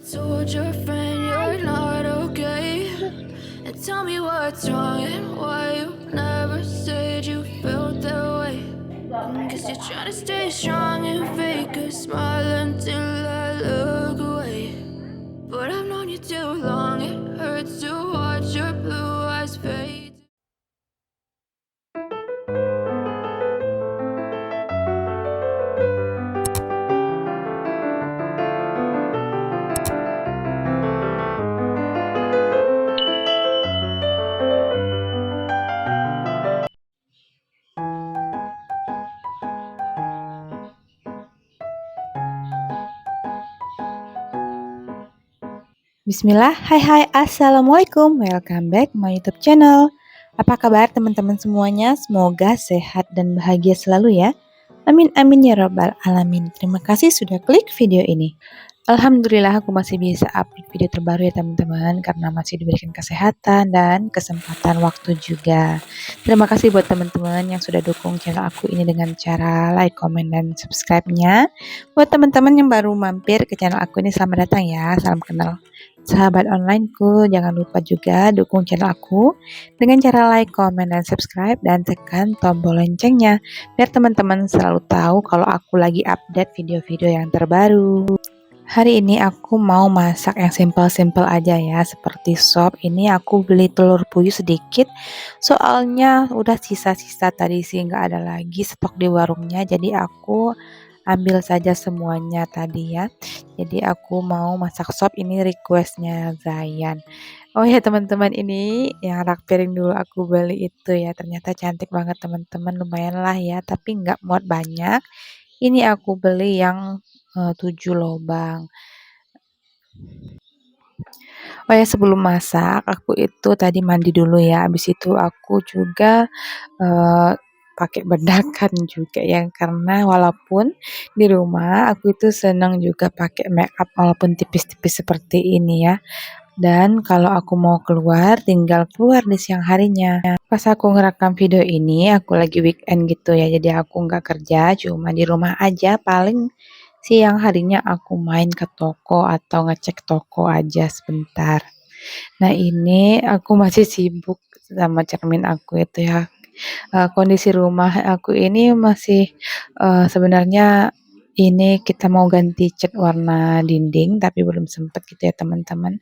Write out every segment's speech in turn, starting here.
Told your friend you're not okay, and tell me what's wrong and why you never said you felt that way. Cause you're trying to stay strong and fake a smile until I look away. But I've known you too long, it hurts to watch your blue eyes fade. Bismillah, hai assalamualaikum, welcome back my YouTube channel. Apa kabar teman-teman semuanya? Semoga sehat dan bahagia selalu ya. Amin amin ya robbal alamin. Terima kasih sudah klik video ini. Alhamdulillah aku masih bisa upload video terbaru ya teman-teman, karena masih diberikan kesehatan dan kesempatan waktu juga. Terima kasih buat teman-teman yang sudah dukung channel aku ini dengan cara like, komen, dan subscribe-nya. Buat teman-teman yang baru mampir ke channel aku ini, selamat datang ya, salam kenal. Sahabat onlineku, jangan lupa juga dukung channel aku dengan cara like, komen, dan subscribe, dan tekan tombol loncengnya biar teman-teman selalu tahu kalau aku lagi update video-video yang terbaru. Hari ini aku mau masak yang simple-simple aja ya, seperti sop. Ini aku beli telur puyuh sedikit, soalnya udah sisa-sisa tadi sih, nggak ada lagi stok di warungnya, jadi aku ambil saja semuanya tadi ya. Jadi aku mau masak sop, ini requestnya Zayan. Oh ya teman-teman, ini yang rak piring dulu aku beli itu ya, ternyata cantik banget teman-teman, lumayan lah ya, tapi nggak muat banyak. Ini aku beli yang 7 lobang. Oh ya, sebelum masak aku itu tadi mandi dulu ya, habis itu aku juga eee, pakai bedakan juga ya, karena walaupun di rumah aku itu senang juga pakai make up walaupun tipis-tipis seperti ini ya. Dan kalau aku mau keluar, tinggal keluar di siang harinya. Pas aku ngerekam video ini, aku lagi weekend gitu ya, jadi aku nggak kerja, cuma di rumah aja. Paling siang harinya aku main ke toko atau ngecek toko aja sebentar. Nah ini aku masih sibuk sama cermin aku itu ya. Kondisi rumah aku ini masih sebenarnya ini kita mau ganti cat warna dinding tapi belum sempet gitu ya teman-teman.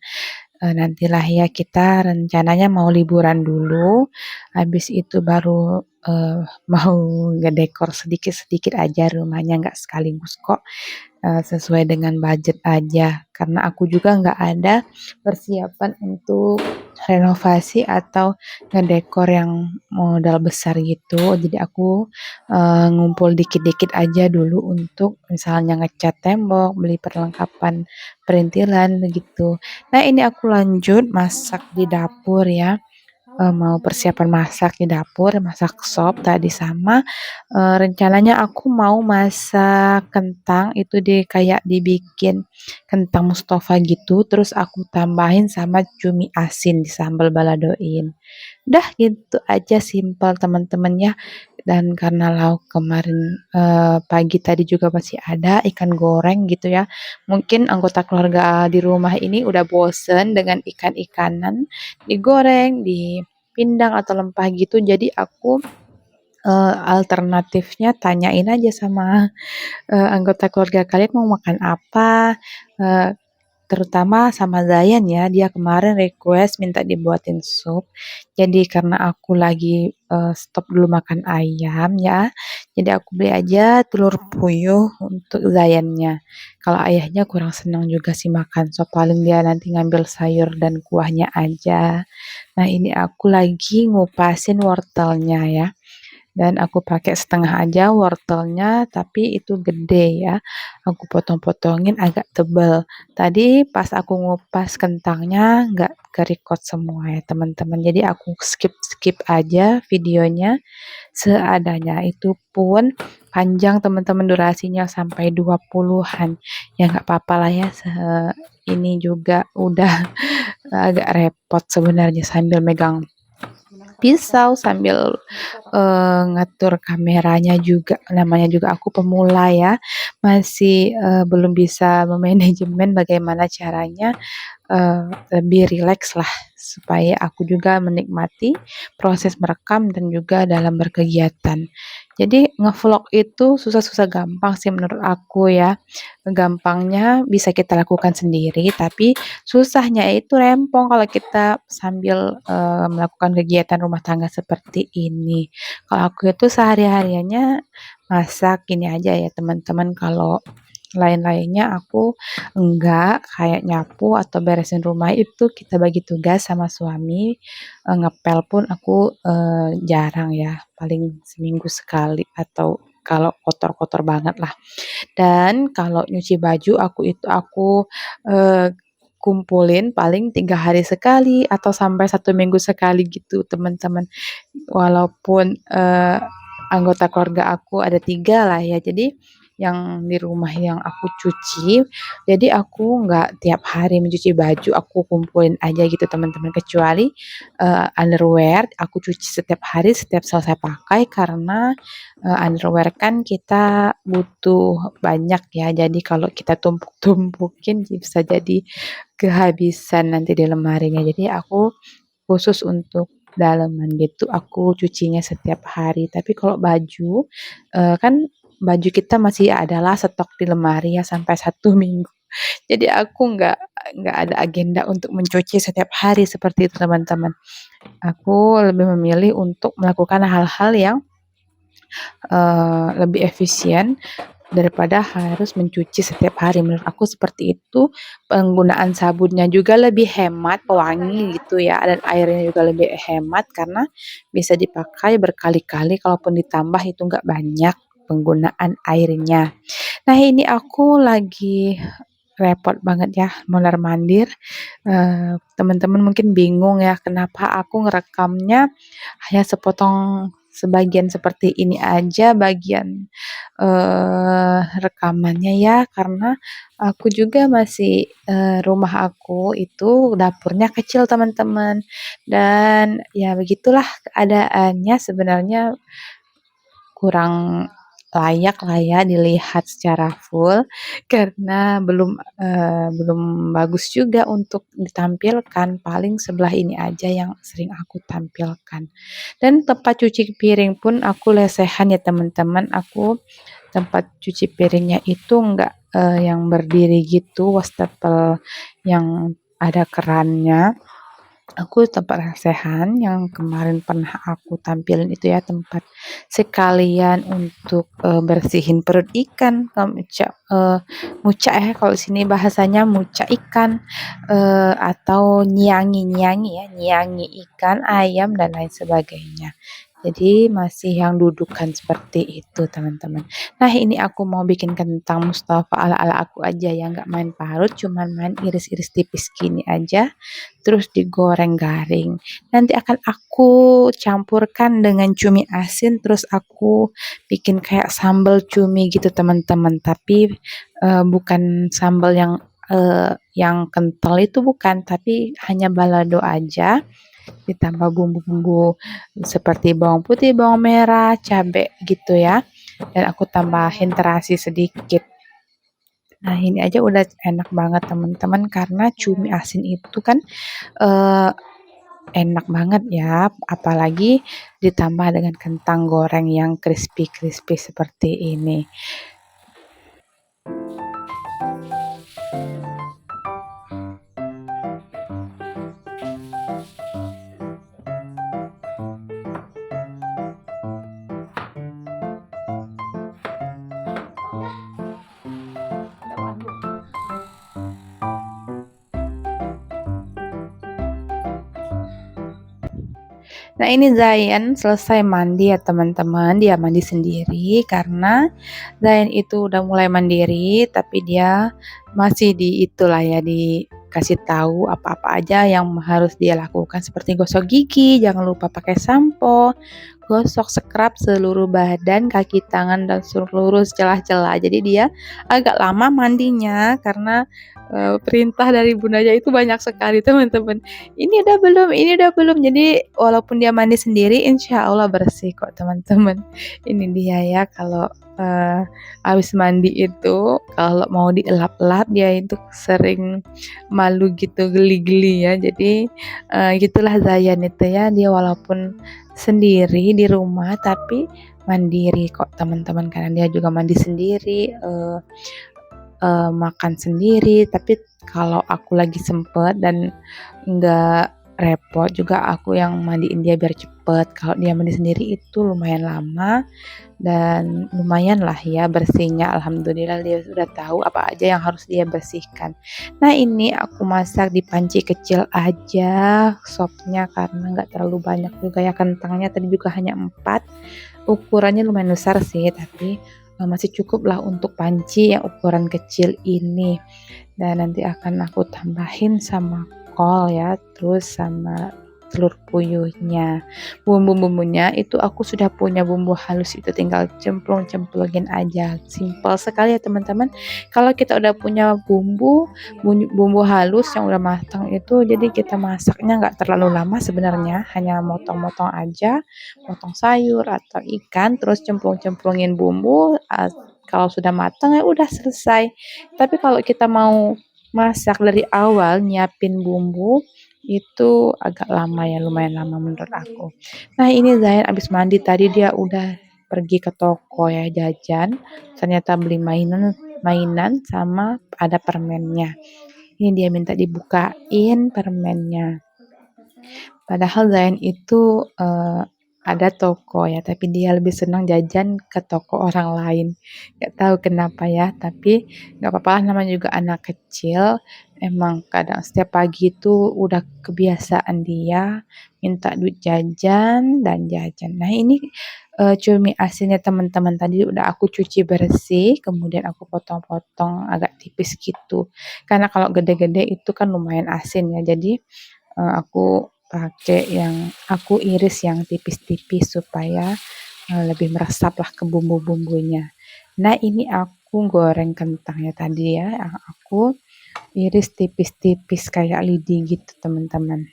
Nantilah ya, kita rencananya mau liburan dulu, habis itu baru mau ngedekor sedikit-sedikit aja rumahnya, nggak sekaligus kok. Sesuai dengan budget aja, karena aku juga nggak ada persiapan untuk renovasi atau ngedekor yang modal besar gitu. Jadi aku ngumpul dikit-dikit aja dulu untuk misalnya ngecat tembok, beli perlengkapan perintilan begitu. Nah ini aku lanjut masak di dapur ya. Mau persiapan masak di dapur, masak sop tadi sama rencananya aku mau masak kentang itu kayak dibikin kentang Mustafa gitu, terus aku tambahin sama cumi asin di sambal baladoin. Udah gitu aja simpel teman-teman ya. Dan karena lauk kemarin pagi tadi juga masih ada ikan goreng gitu ya. Mungkin anggota keluarga di rumah ini udah bosen dengan ikan-ikanan digoreng, dipindang atau lempah gitu. Jadi aku alternatifnya tanyain aja sama anggota keluarga kalian mau makan apa, eee, terutama sama Zayan ya, dia kemarin request minta dibuatin sup. Jadi karena aku lagi stop dulu makan ayam ya, jadi aku beli aja telur puyuh untuk Zayannya. Kalau ayahnya kurang senang juga sih makan sop, paling dia nanti ngambil sayur dan kuahnya aja. Nah ini aku lagi ngupasin wortelnya ya. Dan aku pakai setengah aja wortelnya, tapi itu gede ya. Aku potong-potongin agak tebal. Tadi pas aku ngupas kentangnya nggak ke-record semua ya teman-teman. Jadi aku skip aja videonya seadanya. Itu pun panjang teman-teman, durasinya sampai 20-an. Ya nggak apa-apa lah ya. Ini juga udah agak repot sebenarnya sambil megang pisau, sambil ngatur kameranya juga. Namanya juga aku pemula ya, masih belum bisa memanajemen bagaimana caranya lebih rileks lah supaya aku juga menikmati proses merekam dan juga dalam berkegiatan. Jadi ngevlog itu susah-susah gampang sih menurut aku ya. Gampangnya bisa kita lakukan sendiri, tapi susahnya itu rempong kalau kita sambil melakukan kegiatan rumah tangga seperti ini. Kalau aku itu sehari-hariannya masak ini aja ya teman-teman. Kalau lain-lainnya aku enggak, kayak nyapu atau beresin rumah itu kita bagi tugas sama suami. Ngepel pun aku jarang ya, paling seminggu sekali atau kalau kotor-kotor banget lah. Dan kalau nyuci baju aku kumpulin paling 3 hari sekali atau sampai 1 minggu sekali gitu teman-teman. Walaupun anggota keluarga aku ada 3 lah ya, jadi yang di rumah yang aku cuci, jadi aku nggak tiap hari mencuci baju, aku kumpulin aja gitu teman-teman, kecuali underwear aku cuci setiap hari setiap selesai pakai karena underwear kan kita butuh banyak ya, jadi kalau kita tumpuk-tumpukin bisa jadi kehabisan nanti di lemarinya. Jadi aku khusus untuk dalaman gitu, aku cucinya setiap hari. Tapi kalau baju, kan baju kita masih adalah stok di lemari ya sampai 1 minggu. Jadi aku nggak ada agenda untuk mencuci setiap hari seperti itu teman-teman. Aku lebih memilih untuk melakukan hal-hal yang lebih efisien daripada harus mencuci setiap hari. Menurut aku seperti itu, penggunaan sabunnya juga lebih hemat, pewangi gitu ya, dan airnya juga lebih hemat karena bisa dipakai berkali-kali, kalaupun ditambah itu nggak banyak penggunaan airnya. Nah ini aku lagi repot banget ya mondar-mandir, teman-teman mungkin bingung ya kenapa aku ngerekamnya hanya sepotong sebagian seperti ini aja bagian rekamannya ya, karena aku juga masih rumah aku itu dapurnya kecil teman-teman, dan ya begitulah keadaannya sebenarnya kurang layak lah ya dilihat secara full karena belum bagus juga untuk ditampilkan, paling sebelah ini aja yang sering aku tampilkan. Dan tempat cuci piring pun aku lesehan ya teman-teman, aku tempat cuci piringnya itu enggak yang berdiri gitu, wastafel yang ada kerannya. Aku tempat lesehan yang kemarin pernah aku tampilin itu ya, tempat sekalian untuk bersihin perut ikan, muca ya kalau sini bahasanya muca ikan, atau nyiangi ya, nyiangi ikan, ayam dan lain sebagainya. Jadi masih yang dudukan seperti itu teman-teman. Nah ini aku mau bikin kentang Mustafa ala-ala aku aja ya, nggak main parut, cuman main iris-iris tipis gini aja, terus digoreng garing. Nanti akan aku campurkan dengan cumi asin, terus aku bikin kayak sambal cumi gitu teman-teman. Tapi bukan sambal yang kental itu bukan, tapi hanya balado aja ditambah bumbu-bumbu seperti bawang putih, bawang merah, cabai gitu ya. Dan aku tambahin terasi sedikit. Nah, ini aja udah enak banget teman-teman karena cumi asin itu kan eh, enak banget ya, apalagi ditambah dengan kentang goreng yang crispy-crispy seperti ini. Nah ini Zain selesai mandi ya teman-teman, dia mandi sendiri karena Zain itu udah mulai mandiri tapi dia masih di itulah ya, dikasih tahu apa-apa aja yang harus dia lakukan seperti gosok gigi, jangan lupa pakai sampo, gosok scrub seluruh badan, kaki tangan dan seluruh celah-celah. Jadi dia agak lama mandinya karena perintah dari bundanya itu banyak sekali teman-teman. Ini udah belum, ini udah belum. Jadi walaupun dia mandi sendiri, insya Allah bersih kok teman-teman. Ini dia ya kalau habis mandi itu kalau mau dielap-elap dia itu sering malu gitu, geli-geli ya. Jadi gitulah Zayan itu ya, dia walaupun sendiri di rumah tapi mandiri kok teman-teman, karena dia juga mandi sendiri, makan sendiri. Tapi kalau aku lagi sempet dan nggak repot juga aku yang mandiin dia biar cepet. Kalau dia mandi sendiri itu lumayan lama dan lumayan lah ya bersihnya, alhamdulillah dia sudah tahu apa aja yang harus dia bersihkan. Nah ini aku masak di panci kecil aja sopnya karena nggak terlalu banyak juga ya, kentangnya tadi juga hanya 4, ukurannya lumayan besar sih tapi masih cukup lah untuk panci yang ukuran kecil ini. Dan nanti akan aku tambahin sama kol ya, terus sama telur puyuhnya. Bumbu-bumbunya itu aku sudah punya bumbu halus, itu tinggal cemplung-cemplungin aja. Simpel sekali ya teman-teman. Kalau kita udah punya bumbu halus yang udah matang itu, jadi kita masaknya nggak terlalu lama sebenarnya, hanya motong-motong aja, potong sayur atau ikan, terus cemplung-cemplungin bumbu. Kalau sudah matang ya udah selesai. Tapi kalau kita mau masak dari awal nyiapin bumbu itu agak lama ya, lumayan lama menurut aku. Nah ini Zain abis mandi tadi dia udah pergi ke toko ya jajan, ternyata beli mainan sama ada permennya. Ini dia minta dibukain permennya. Padahal Zain itu ada toko ya, tapi dia lebih senang jajan ke toko orang lain. Gak tahu kenapa ya, tapi gak apa-apa lah, namanya juga anak kecil. Emang kadang setiap pagi itu udah kebiasaan dia minta duit jajan dan jajan. Nah ini cumi asinnya teman-teman tadi udah aku cuci bersih, kemudian aku potong-potong agak tipis gitu. Karena kalau gede-gede itu kan lumayan asin ya, jadi aku pakai yang aku iris yang tipis-tipis supaya lebih meresap lah ke bumbu-bumbunya. Nah ini aku goreng kentangnya tadi ya, aku iris tipis-tipis kayak lidi gitu teman-teman.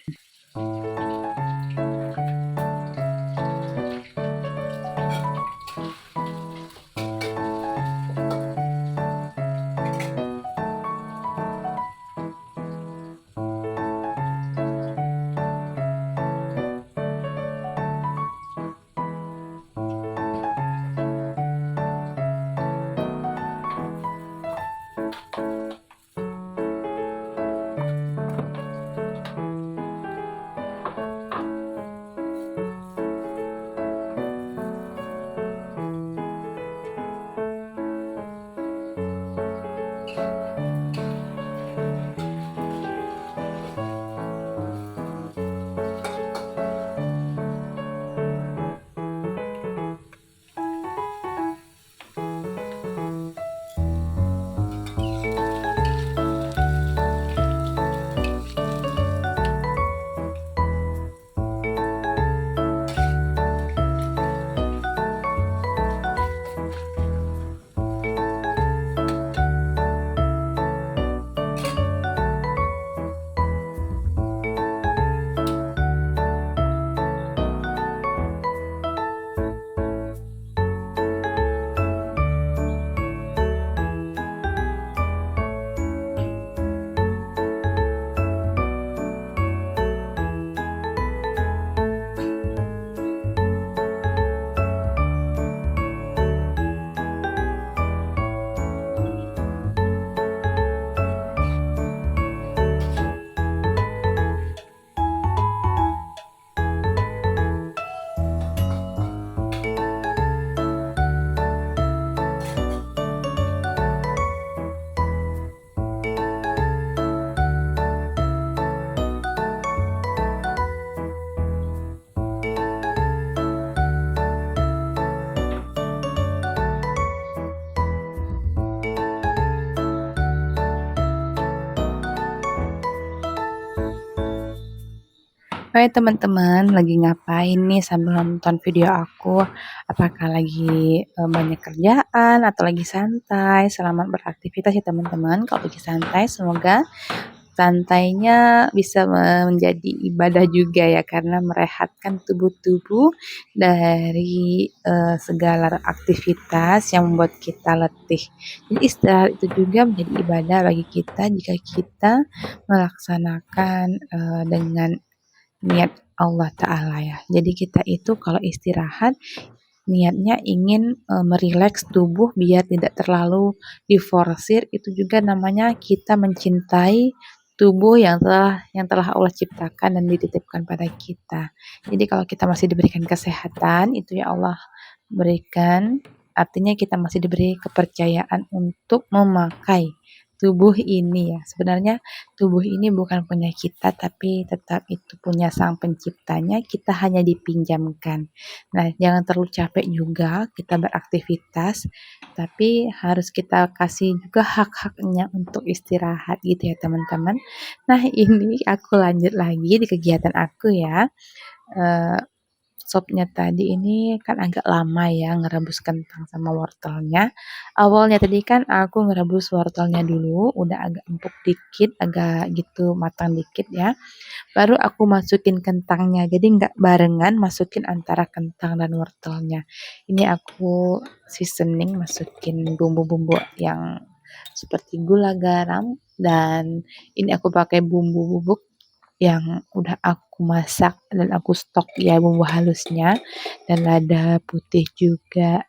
Hai teman-teman, lagi ngapain nih sambil nonton video aku? Apakah lagi banyak kerjaan atau lagi santai? Selamat beraktivitas ya teman-teman. Kalau lagi santai, semoga santainya bisa menjadi ibadah juga ya, karena merehatkan tubuh-tubuh dari segala aktivitas yang membuat kita letih. Jadi istirahat itu juga menjadi ibadah bagi kita jika kita melaksanakan dengan niat Allah Ta'ala ya. Jadi kita itu kalau istirahat niatnya ingin merileks tubuh biar tidak terlalu diforsir, itu juga namanya kita mencintai tubuh yang telah Allah ciptakan dan dititipkan pada kita. Jadi kalau kita masih diberikan kesehatan, itu ya Allah berikan, artinya kita masih diberi kepercayaan untuk memakai tubuh ini ya. Sebenarnya tubuh ini bukan punya kita, tapi tetap itu punya sang penciptanya, kita hanya dipinjamkan. Nah, jangan terlalu capek juga kita beraktivitas, tapi harus kita kasih juga hak-haknya untuk istirahat gitu ya teman-teman. Nah, ini aku lanjut lagi di kegiatan aku ya. Eh, Sopnya tadi ini kan agak lama ya ngerebus kentang sama wortelnya. Awalnya tadi kan aku ngerebus wortelnya dulu, udah agak empuk dikit, agak gitu matang dikit ya. Baru aku masukin kentangnya, jadi nggak barengan masukin antara kentang dan wortelnya. Ini aku seasoning, masukin bumbu-bumbu yang seperti gula, garam, dan ini aku pakai bumbu bubuk yang udah aku masak dan aku stok ya bumbu halusnya, dan lada putih juga.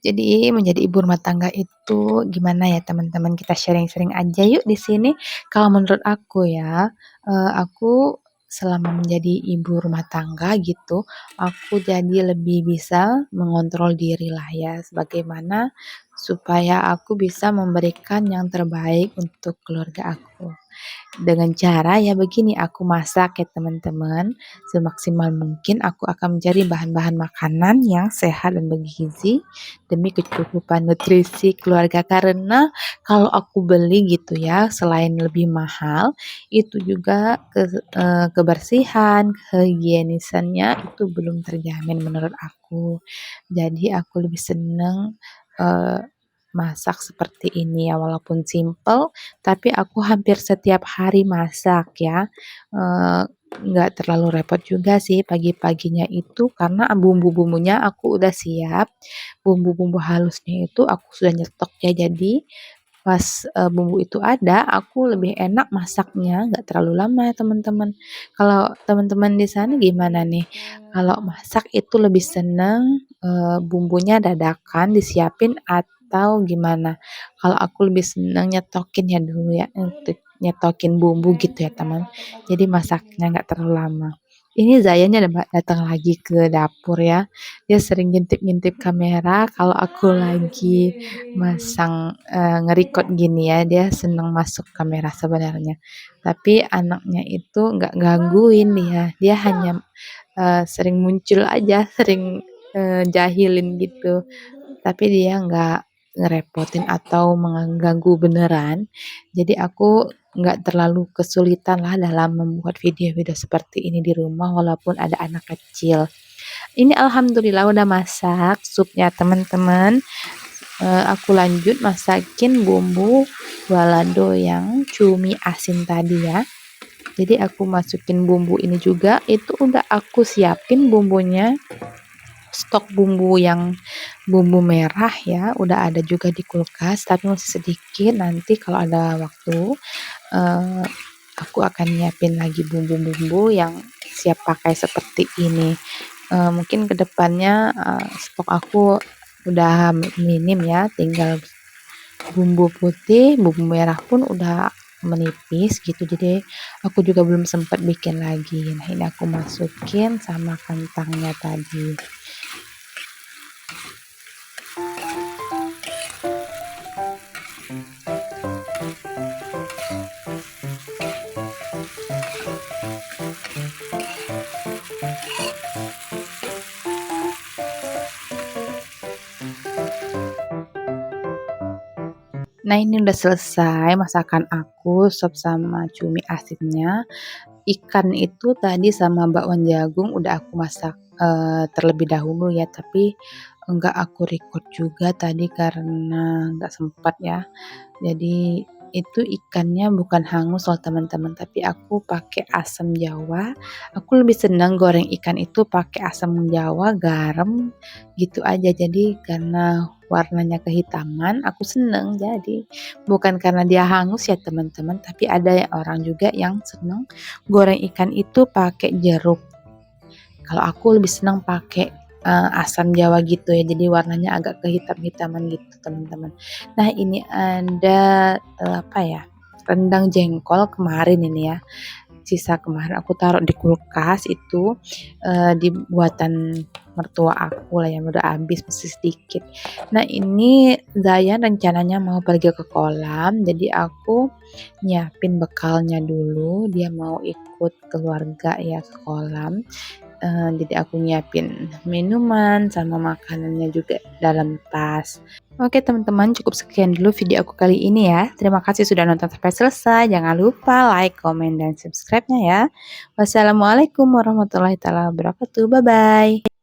Jadi menjadi ibu rumah tangga itu gimana ya teman-teman, kita sharing-sharing aja yuk di sini. Kalau menurut aku ya, aku selama menjadi ibu rumah tangga gitu, aku jadi lebih bisa mengontrol diri lah ya, bagaimana supaya aku bisa memberikan yang terbaik untuk keluarga aku. Dengan cara ya begini, aku masak ya teman-teman. Semaksimal mungkin aku akan mencari bahan-bahan makanan yang sehat dan bergizi demi kecukupan nutrisi keluarga. Karena kalau aku beli gitu ya, selain lebih mahal, itu juga kebersihan, kehigienisannya itu belum terjamin menurut aku. Jadi aku lebih seneng eh, masak seperti ini ya, walaupun simple tapi aku hampir setiap hari masak ya, nggak terlalu repot juga sih pagi-paginya itu karena bumbu-bumbunya aku udah siap, bumbu-bumbu halusnya itu aku sudah nyetok ya, jadi pas, bumbu itu ada, aku lebih enak masaknya, nggak terlalu lama ya teman-teman. Kalau teman-teman di sana gimana nih? Kalau masak itu lebih seneng, bumbunya dadakan disiapin atau gimana? Kalau aku lebih seneng nyetokin ya dulu ya, untuk nyetokin bumbu gitu ya teman. Jadi masaknya nggak terlalu lama. Ini Zayanya datang lagi ke dapur ya. Dia sering ngintip-ngintip kamera kalau aku lagi masang gini ya, dia senang masuk kamera sebenarnya. Tapi anaknya itu nggak gangguin dia, dia hanya sering muncul aja, sering jahilin gitu. Tapi dia nggak ngerepotin atau mengganggu beneran. Jadi aku nggak terlalu kesulitan lah dalam membuat video-video seperti ini di rumah walaupun ada anak kecil. Ini alhamdulillah udah masak supnya teman-teman. Aku lanjut masakin bumbu balado yang cumi asin tadi ya. Jadi aku masukin bumbu ini juga, itu udah aku siapin bumbunya, stok bumbu yang bumbu merah ya, udah ada juga di kulkas, tapi masih sedikit. Nanti kalau ada waktu, eh, aku akan nyiapin lagi bumbu-bumbu yang siap pakai seperti ini. Mungkin kedepannya stok aku udah minim ya, tinggal bumbu putih, bumbu merah pun udah menipis gitu. Jadi aku juga belum sempat bikin lagi. Nah, ini aku masukin sama kentangnya tadi. Nah, ini udah selesai masakan aku, sop sama cumi asinnya. ikan itu tadi sama bakwan jagung udah aku masak, terlebih dahulu ya, tapi enggak aku record juga tadi karena nggak sempat ya. Jadi itu ikannya bukan hangus loh teman-teman, tapi aku pakai asam jawa. Aku lebih senang goreng ikan itu pakai asam jawa, garam, gitu aja. Jadi karena warnanya kehitaman, aku seneng. Jadi bukan karena dia hangus ya teman-teman, tapi ada orang juga yang seneng goreng ikan itu pakai jeruk. Kalau aku lebih senang pakai, asam jawa gitu ya, jadi warnanya agak kehitam-hitaman gitu teman-teman. Nah ini ada, apa ya, rendang jengkol kemarin ini ya, sisa kemarin aku taruh di kulkas itu, di buatan mertua aku lah yang udah habis masih sedikit. Nah ini Zayan rencananya mau pergi ke kolam, jadi aku nyiapin bekalnya dulu, dia mau ikut keluarga ya ke kolam. Jadi aku nyiapin minuman sama makanannya juga dalam tas. Oke teman-teman, cukup sekian dulu video aku kali ini ya. Terima kasih sudah nonton sampai selesai. Jangan lupa like, comment, dan subscribe-nya ya. Wassalamualaikum warahmatullahi wabarakatuh. Bye-bye.